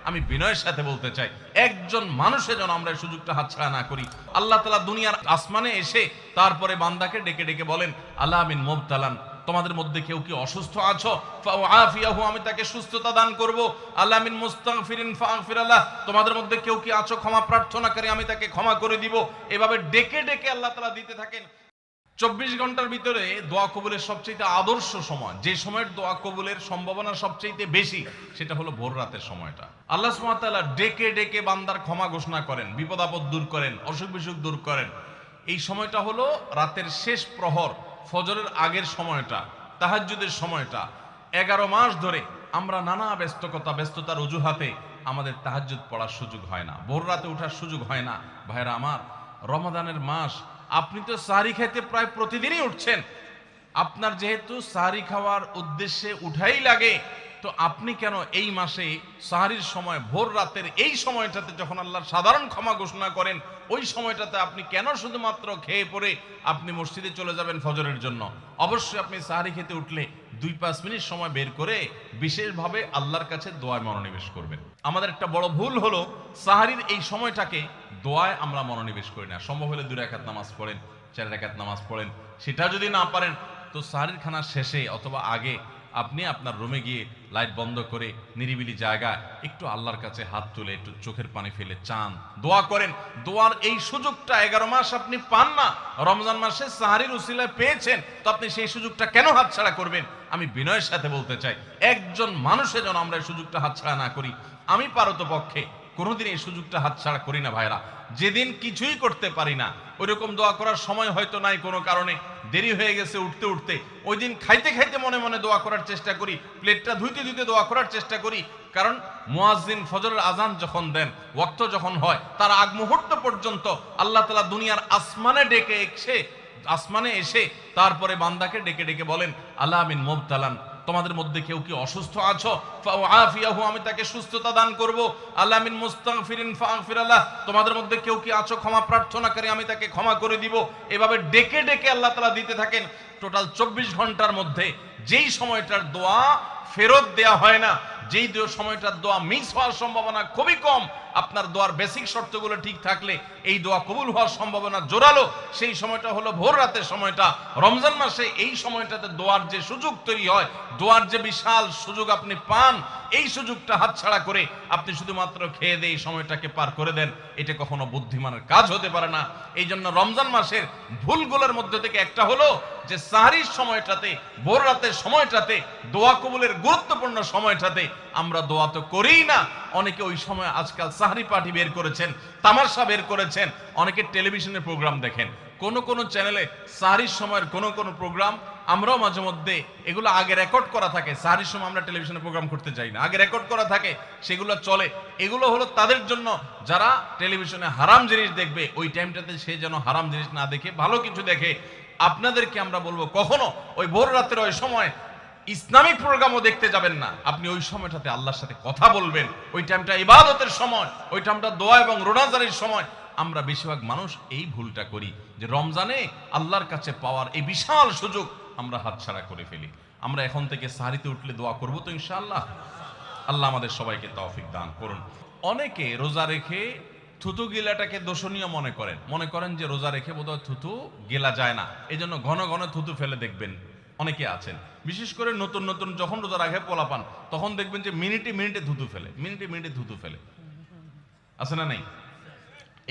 আমি বিনয়ের সাথে বলতে চাই, একজন মানুষের যেন আমরা এই সুযোগটা হাতছাড়া না করি। আল্লাহ তাআলা দুনিয়ার আসমানে এসে তারপরে বান্দাকে ডেকে ডেকে বলেন, আলা মিন মুবতালান, তোমাদের মধ্যে কেউ কি অসুস্থ আছো, ফাআফিয়াহু, আমি তাকে সুস্থতা দান করব। আলা মিন মুস্তাগফিরিন ফাগফির লাহ, তোমাদের মধ্যে কেউ কি আছো ক্ষমা প্রার্থনাকারী, আমি তাকে ক্ষমা করে দিব। এভাবে ডেকে ডেকে আল্লাহ তাআলা দিতে থাকেন। 24 ঘন্টার ভিতরে দোয়া কবুলের সবচেয়ে আদর্শ সময়, যে সময়ের দোয়া কবুলের সম্ভাবনা সবচেয়ে বেশি, সেটা হলো ভোর রাতের সময়টা। আল্লাহ সুবহানাহু ওয়া তাআলা ডেকে ডেকে বান্দার ক্ষমা ঘোষণা করেন, বিপদ আপদ দূর করেন, অসুখ বিসুখ দূর করেন। এই সময়টা হলো রাতের শেষ প্রহর, ফজরের আগের সময়টা, তাহাজ্জুদের সময়টা। 11 মাস ধরে আমরা নানা ব্যস্ততার অজুহাতে আমাদের তাহাজ্জুদ পড়ার সুযোগ হয় না, ভোর রাতে ওঠার সুযোগ হয় না। ভাইরা আমার, রমাদানের মাস, আপনি তো সাহরি খাইতে প্রায় প্রতিদিনই উঠছেন। আপনার যেহেতু সাহরি খাওয়ার উদ্দেশ্যে উঠাই লাগে, তো আপনি কেন এই মাসে সাহরির সময় ভোর রাতের এই সময়টাতে যখন আল্লাহর সাধারণ ক্ষমা ঘোষণা করেন, ওই সময়টাতে আপনি কেন শুধুমাত্র খেয়ে পরে আপনি মসজিদে চলে যাবেন ফজরের জন্য? অবশ্যই আপনি সাহরি খেতে উঠলে 2-5 মিনিট সময় বের করে বিশেষভাবে আল্লাহর কাছে দোয়ায় মনোনিবেশ করবেন। আমাদের একটা বড় ভুল হলো সাহরির এই সময়টাকে দোয়ায় আমরা মনোনিবেশ করি না। সম্ভব হলে 2 রাকাত নামাজ পড়েন, 4 রাকাত নামাজ পড়েন। সেটা যদি না পারেন, তো সাহরির খানার শেষে অথবা আগে আপনি আপনার রুমে গিয়ে লাইট বন্ধ করে নিরিবিলি জায়গায় একটু আল্লাহর কাছে হাত তুলে একটু চোখের পানি ফেলে চান, দোয়া করেন। দোয়ার এই সুযোগটা 11 মাস আপনি পান না, রমজান মাসে সাহরির উসিলায় পেয়েছেন, তো আপনি সেই সুযোগটা কেন হাতছাড়া করবেন? আমি বিনয়ের সাথে বলতে চাই, একজন মানুষের যেন আমরা এই সুযোগটা হাতছাড়া না করি। আমি পারতপক্ষে কোনোদিন এই সুযোগটা হাতছাড়া করি না ভাইরা। যেদিন কিছুই করতে পারি না, ওইরকম দোয়া করার সময় হয়তো নাই, কোনো কারণে দেরি হয়ে গেছে উঠতে উঠতে, ওই দিন খাইতে খাইতে মনে মনে দোয়া করার চেষ্টা করি, প্লেটটা ধুইতে ধুইতে দোয়া করার চেষ্টা করি। কারণ মুয়াজ্জিন ফজরের আজান যখন দেন, ওয়াক্ত যখন হয়, তার আগ মুহূর্ত পর্যন্ত আল্লাহ তাআলা দুনিয়ার আসমানে এসে তারপরে বান্দাকে ডেকে ডেকে বলেন, আলা মিন মুবতালান, তোমাদের মধ্যে কেউ কি অসুস্থ আছো, ফাআফিয়াহু, আমি তাকে সুস্থতা দান করব। আলা মিন মুস্তাগফিরিন ফাগফির লাহ, তোমাদের মধ্যে কেউ কি আছো ক্ষমা প্রার্থনাকারী, আমি তাকে ক্ষমা করে দিব। এভাবে ডেকে ডেকে আল্লাহ তাআলা দিতে থাকেন। টোটাল 24 ঘন্টার মধ্যে যেই সময়টার দোয়া ফেরত দেয়া হয় না, যেই সময়টার দোয়া মিস হওয়ার সম্ভাবনা খুবই কম, আপনার দোয়ার বেসিক শর্তগুলো ঠিক থাকলে এই দোয়া কবুল হওয়ার সম্ভাবনা জোরালো, সেই সময়টা হলো ভোর রাতের সময়টা। রমজান মাসে এই সময়টাতে দোয়ার যে সুযোগ তৈরি হয়, দোয়ার যে বিশাল সুযোগ আপনি পান, এই সুযোগটা হাতছাড়া করে আপনি শুধুমাত্র খেয়ে দিয়ে এই সময়টাকে পার করে দেন, এটা কখনো বুদ্ধিমানের কাজ হতে পারে না। এই জন্য রমজান মাসের ভুলগুলোর মধ্যে থেকে একটা হলো যে সাহরির সময়টাতে, ভোর রাতের সময়টাতে, দোয়া কবুলের গুরুত্বপূর্ণ সময়টাতে আমরা দোয়া তো করিই না। অনেকে ওই সময় আজকাল সাহরি পার্টি বের করেছেন, তামাশা বের করেছেন, অনেকে টেলিভিশনের প্রোগ্রাম দেখেন। কোন চ্যানেলে সাহরির সময়ের কোন প্রোগ্রাম আমরাও মাঝে মধ্যে, এগুলো আগে রেকর্ড করা থাকে। সাহরির সময় আমরা টেলিভিশনে প্রোগ্রাম করতে যাই না, আগে রেকর্ড করা থাকে, সেগুলো চলে। এগুলো হলো তাদের জন্য যারা টেলিভিশনে হারাম জিনিস দেখবে, ওই টাইমটাতে সে যেন হারাম জিনিস না দেখে ভালো কিছু দেখে। আপনাদেরকে আমরা বলবো, কখনো ওই ভোর রাতের ওই সময় ইসলামিক প্রোগ্রামও দেখতে যাবেন না। আপনি ওই সময়টাতে আল্লাহর সাথে কথা বলবেন, ওই টাইমটা ইবাদতের সময়, ওই টাইমটা দোয়া এবং রোনাজারির সময়। আমরা বেশিরভাগ মানুষ এই ভুলটা করি যে রমজানে আল্লাহর কাছে পাওয়ার এই বিশাল সুযোগ আমরা হাতছাড়া করে ফেলি। আমরা এখন থেকে সাহরিতে উঠলে দোয়া করব তো ইনশাআল্লাহ। আল্লাহ আমাদের সবাইকে তৌফিক দান করুন। অনেকে রোজা রেখে থুতু গিলাটাকে দোষণীয় মনে করেন যে রোজা রেখে বোধহয় থুতু গেলা যায় না, এই জন্য ঘন ঘন থুতু ফেলে দেখবেন অনেকে আছেন। বিশেষ করে নতুন নতুন যখন রোজা রাখে পোলাপান, তখন দেখবেন যে মিনিটে মিনিটে থুতু ফেলে, আছে না নেই?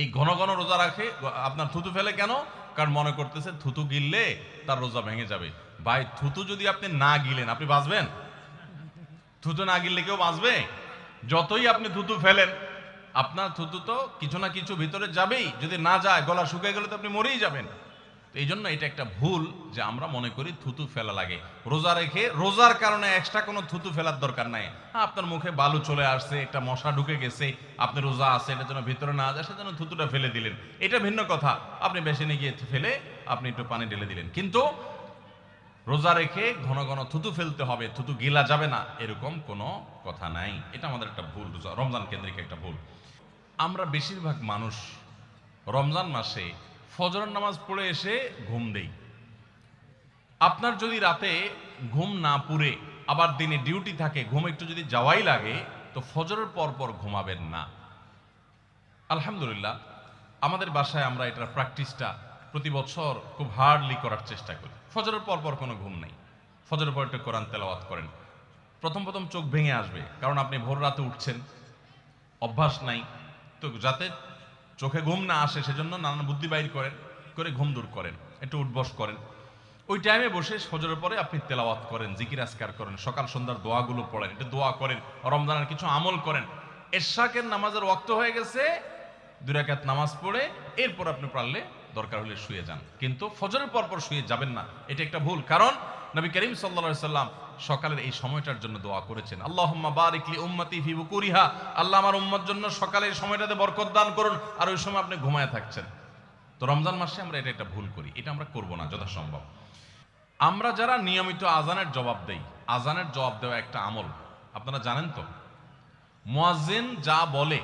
এই ঘন ঘন রোজা রাখে, আপনার থুতু ফেলে কেন? কারণ মনে করতেছে থুতু গিললে তার রোজা ভেঙে যাবে। ভাই, থুতু যদি আপনি না গিলেন, আপনি বাঁচবেন? থুতু না গিললে কেউ বাঁচবে? যতই আপনি থুতু ফেলেন, আপনার থুতু তো কিছু না কিছু ভিতরে যাবেই। যদি না যায়, গলা শুকিয়ে গেলে তো আপনি মরেই যাবেন। তো এই জন্য এটা একটা ভুল যে আমরা মনে করি থুতু ফেলা লাগে। রোজা রেখে রোজার কারণে এক্সট্রা কোনো থুতু ফেলার দরকার নাই। আপনার মুখে বালু চলে আসছে, একটা মশা ঢুকে গেছে, আপনি রোজা আছে, এটা যেন ভিতরে না যায়, সেজন্য থুতুটা ফেলে দিলেন, এটা ভিন্ন কথা। আপনি বেসিনে গিয়ে ফেলে আপনি একটু পানি ঢেলে দিলেন। কিন্তু রোজা রেখে ঘন ঘন থুতু ফেলতে হবে, থুতু গিলা যাবে না, এরকম কোনো কথা নাই। এটা আমাদের একটা ভুল, রমজান কেন্দ্রিক একটা ভুল। আমরা বেশিরভাগ মানুষ রমজান মাসে ফজরের নামাজ পড়ে এসে ঘুম দেই। আপনার যদি রাতে ঘুম না পুরে আবার দিনে ডিউটি থাকে, ঘুম একটু যদি যাওয়াই লাগে, তো ফজরের পর পর ঘুমাবেন না। আলহামদুলিল্লাহ আমাদের বাসায় আমরা এটার প্র্যাকটিসটা প্রতি বছর খুব হার্ডলি করার চেষ্টা করি। ফজরের পর পর কোনো ঘুম নেই, ফজরের পর একটু কোরআন তেলাওয়াত করেন। প্রথম প্রথম চোখ ভেঙে আসবে, কারণ আপনি ভোর রাতে উঠছেন, অভ্যাস নাই। তো যাতে চোখে ঘুম না আসে সেজন্য নানান বুদ্ধি বাইর করেন, করে ঘুম দূর করেন, একটু উঠবস করেন। ওই টাইমে বসে ফজরের পরে আপনি তেলাওয়াত করেন, জিকির আজকার করেন, সকাল সন্ধ্যার দোয়াগুলো পড়েন, একটু দোয়া করেন, রমজানের কিছু আমল করেন। এশাকের নামাজের ওয়াক্ত হয়ে গেছে, 2 রাকাত নামাজ পড়ে এরপর আপনি পারলে দরকার হলে শুয়ে যান, কিন্তু ফজরের পর পর শুয়ে যাবেন না। এটা একটা ভুল, কারণ নবী করিম সাল্লাল্লাহু আলাইহি সাল্লাম সকালের এই সময়টার জন্য দোয়া করেছেন, আল্লাহুম্মা বারিক লি উম্মতি ফি বুকুরিহা, আল্লাহ আমার উম্মত জন্য সকালের সময়টাতে বরকত দান করুন। আর ওই সময় আপনি ঘুমায় থাকছেন। তো রমজান মাসে আমরা এটা একটা ভুল করি, এটা আমরা করব না যথাসম্ভব। আমরা যারা নিয়মিত আজানের জবাব দেই, আজানের জবাব দেওয়া একটা আমল, আপনারা জানেন তো, মুয়াজ্জিন যা বলে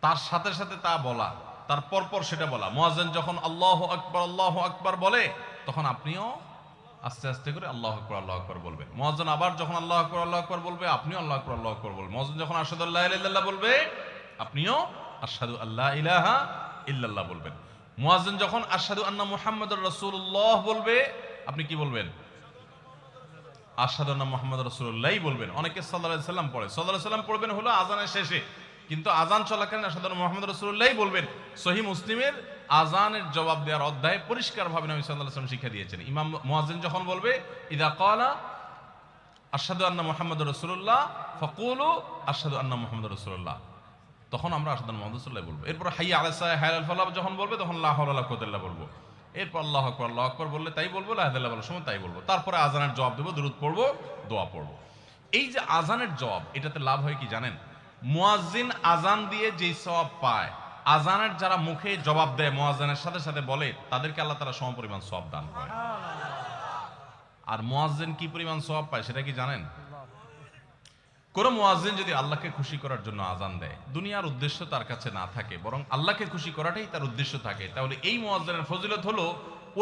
তার সাথে সাথে তা বলা, তার পরপর সেটা বলা। মুয়াজ্জিন যখন আল্লাহু আকবার বলে, তখন আপনিও আস্তে আস্তে করে আল্লাহু আকবার বলবেন। মুয়াজ্জিন আবার যখন আল্লাহু আকবার বলবে, আপনিও আল্লাহু আকবার বলবেন। মুয়াজ্জিন যখন আশহাদু আল্লা ইলাহা ইল্লাল্লাহ বলবে, আপনিও আশহাদু আল্লা ইলাহা ইল্লাল্লাহ বলবেন। মুয়াজ্জিন যখন আশহাদু আন্না মুহাম্মাদুর রাসূলুল্লাহ বলবে, আপনি কি বলবেন? আশহাদু আন্না মুহাম্মাদুর রাসূলুল্লাহই বলবেন। অনেকে সাল্লাল্লাহু আলাইহি সাল্লাম পড়ে, সাল্লাল্লাহু আলাইহি সাল্লাম পড়বেন হলো আজানের শেষে, কিন্তু আজান চলাকালীন আশহাদু আন্না মুহাম্মাদুর রাসূলুল্লাহই বলবেন। সহিহ মুসলিমের আজানের জবাব দেওয়ার অধ্যায়ে পরিষ্কারভাবে নবী সাল্লাল্লাহু আলাইহি ওয়াসাল্লাম শিক্ষা দিয়েছেন। ইমাম মুয়াজ্জিন যখন বলবে ইযা ক্বালা আশহাদু আন্না মুহাম্মাদুর রাসূলুল্লাহ ফাকুলু আশহাদু আন্না মুহাম্মাদুর রাসূলুল্লাহ, তখন আমরা আশহাদু আন্না মুহাম্মাদুর রাসূলুল্লাহ বলবো। এরপর হাইয়া আলাস সালাহ হাইয়া আল ফালাহ যখন বলবে, তখন লা হাওলা ওয়ালা কুওয়াতা ইল্লা বলবো। এরপর আল্লাহু আকবার বললে তাই বলবো, লা ইলাহা ইল্লাল্লাহ সময় তাই বলবো। তারপরে আজানের জবাব দেবো, দুরূদ পড়বো, দোয়া পড়বো। এই যে আজানের জবাব, এটাতে লাভ হয় কি জানেন? মুয়াজ্জিন আজান দিয়ে যেই সওয়াব পায়, আজানের যারা মুখে জবাব দেয়, মুয়াজ্জিনের সাথে সাথে বলে, তাদেরকে আল্লাহ তাআলা সমপরিমাণ সওয়াব দান করে। আর মুয়াজ্জিন কি পরিমাণ সওয়াব পায় সেটা কি জানেন? কোন মুয়াজ্জিন যদি আল্লাহকে খুশি করার জন্য আজান দেয়, দুনিয়ার উদ্দেশ্য তার কাছে না থাকে, বরং আল্লাহকে খুশি করাটাই তার উদ্দেশ্য থাকে, তাহলে এই মুয়াজ্জিনের ফজিলত হলো,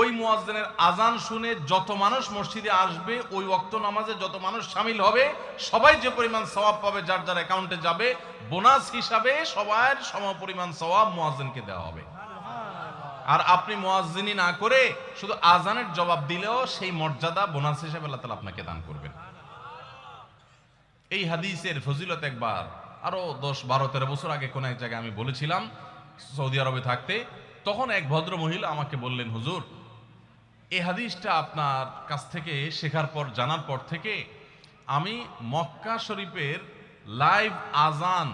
ওই মুয়াজ্জিনের আজান শুনে যত মানুষ মসজিদে আসবে, ওই ওয়াক্ত নামাজে যত মানুষ শামিল হবে, সবাই যে পরিমাণ সওয়াব পাবে, যার যার অ্যাকাউন্টে যাবে, বোনাস হিসাবে সবার সমপরিমাণ সওয়াব মুয়াজ্জিনকে দেওয়া হবে। আর আপনি মুয়াজ্জিনি না করে শুধু আজানের জবাব দিলেও সেই মর্যাদা বোনাস হিসেবে আল্লাহ তাআলা আপনাকে দান করবেন। এই হাদিসের ফজিলত একবার আরো 10-12-13 বছর আগে কোন এক জায়গায় আমি বলেছিলাম, সৌদি আরবে থাকতে। তখন এক ভদ্র মহিলা আমাকে বললেন, হুজুর, এই হাদিসটা আপনার কাছ থেকে শেখার পর, জানার পর থেকে আমি মক্কা শরীফের লাইভ আজান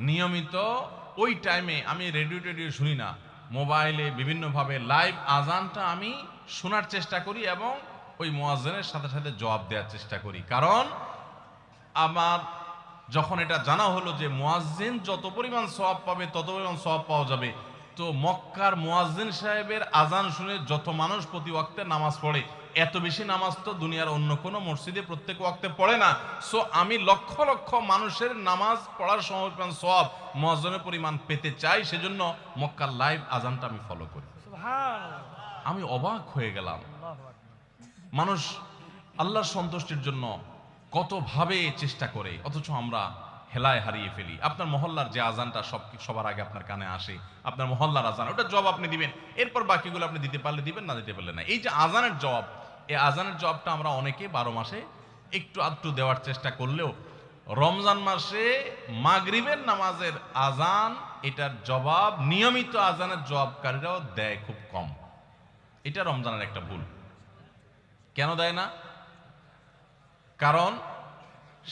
নিয়মিত ওই টাইমে, আমি রেডিও শুনি না, মোবাইলে বিভিন্নভাবে লাইভ আজানটা আমি শোনার চেষ্টা করি এবং ওই মুয়াজ্জিনের সাথে সাথে জবাব দেওয়ার চেষ্টা করি। কারণ আমার যখন এটা জানা হলো যে মুয়াজ্জিন যত পরিমাণ সওয়াব পাবে তত পরিমাণ সওয়াব পাওয়া যাবে, তো মক্কার মুয়াজ্জিন সাহেবের আজান শুনে যত মানুষ প্রতি ওয়াক্তে নামাজ পড়ে, এত বেশি নামাজ তো দুনিয়ার অন্য কোনো মসজিদে প্রত্যেক ওয়াক্তে পড়ে না। সো আমি লক্ষ লক্ষ মানুষের নামাজ পড়ার সমপরিমাণ সওয়াব, মুয়াজ্জিনের পরিমাণ পেতে চাই, সেজন্য মক্কার লাইভ আজানটা আমি ফলো করি। আমি অবাক হয়ে গেলাম, মানুষ আল্লাহর সন্তুষ্টির জন্য কত ভাবে চেষ্টা করে, অথচ আমরা হেলায় হারিয়ে ফেলি। আপনার মহল্লার যে আজানটা সবার আগে আপনার কানে আসে, আপনার মহল্লার আজান, ওটা জবাব আপনি দিবেন, এরপর বাকিগুলো আপনি দিতে পারলে দিবেন, না দিতে পারলে না। এই যে আজানের জবাব, এই আজানের জবাবটা আমরা অনেকে 12 মাসে একটু আধটু দেওয়ার চেষ্টা করলেও, রমজান মাসে মাগরিবের নামাজের আজান, এটার জবাব নিয়মিত আজানের জবাবকারীরাও দেয় খুব কম। এটা রমজানের একটা ভুল। কেন দেয় না? কারণ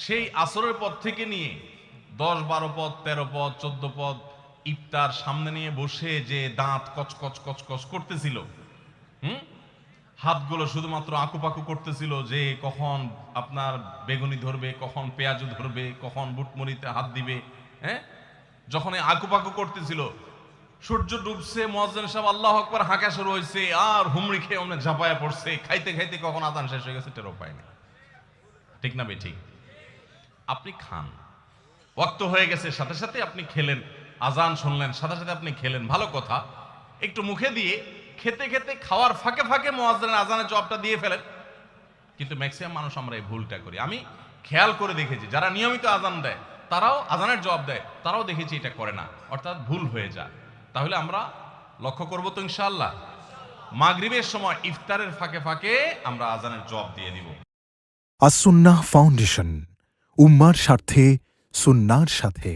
সেই আসরের পর থেকে নিয়ে 10-12 পদ, 13 পদ, 14 পদ ইফতার সামনে নিয়ে বসে যে দাঁত কচকচ কচকচ করতেছিল, হাতগুলো শুধুমাত্র আকুপাকু করতেছিল যে কখন আপনার বেগুনি ধরবে, কখন পেঁয়াজু ধরবে, কখন বুটমরিতে হাত দিবে, যখন আকুপাকু করতেছিল, সূর্য ডুবছে, মুয়াজ্জিন সাহেব আল্লাহু আকবার হাঁকা শুরু হয়েছে, আর হুমড়ি খেয়ে অমনে ঝাঁপায়া পড়ছে, খাইতে খাইতে কখন আজান শেষ হয়ে গেছে টেরও পায়নি। ঠিক না ঠিক? আপনি খান, ওয়াক্ত হয়ে গেছে, সাথে সাথে আপনি খেলেন, আজান শুনলেন, সাথে সাথে আপনি খেলেন, ভালো কথা। একটু মুখে দিয়ে খেতে খেতে, খাওয়ার ফাঁকে ফাঁকে মুয়াজ্জিনের আজানের জবাবটা দিয়ে ফেলেন। কিন্তু ম্যাক্সিমাম মানুষ আমরা এই ভুলটা করি। আমি খেয়াল করে দেখেছি, যারা নিয়মিত আজান দেয় তারাও আজানের জবাব দেয়, তারাও দেখেছি এটা করে না, অর্থাৎ ভুল হয়ে যায়। তাহলে আমরা লক্ষ্য করব তো ইনশাআল্লাহ, মাগরিবের সময় ইফতারের ফাঁকে ফাঁকে আমরা আজানের জবাব দিয়ে দিব। আসুন্নাহ ফাউন্ডেশন, উম্মার স্বার্থে সুন্নাহর সাথে।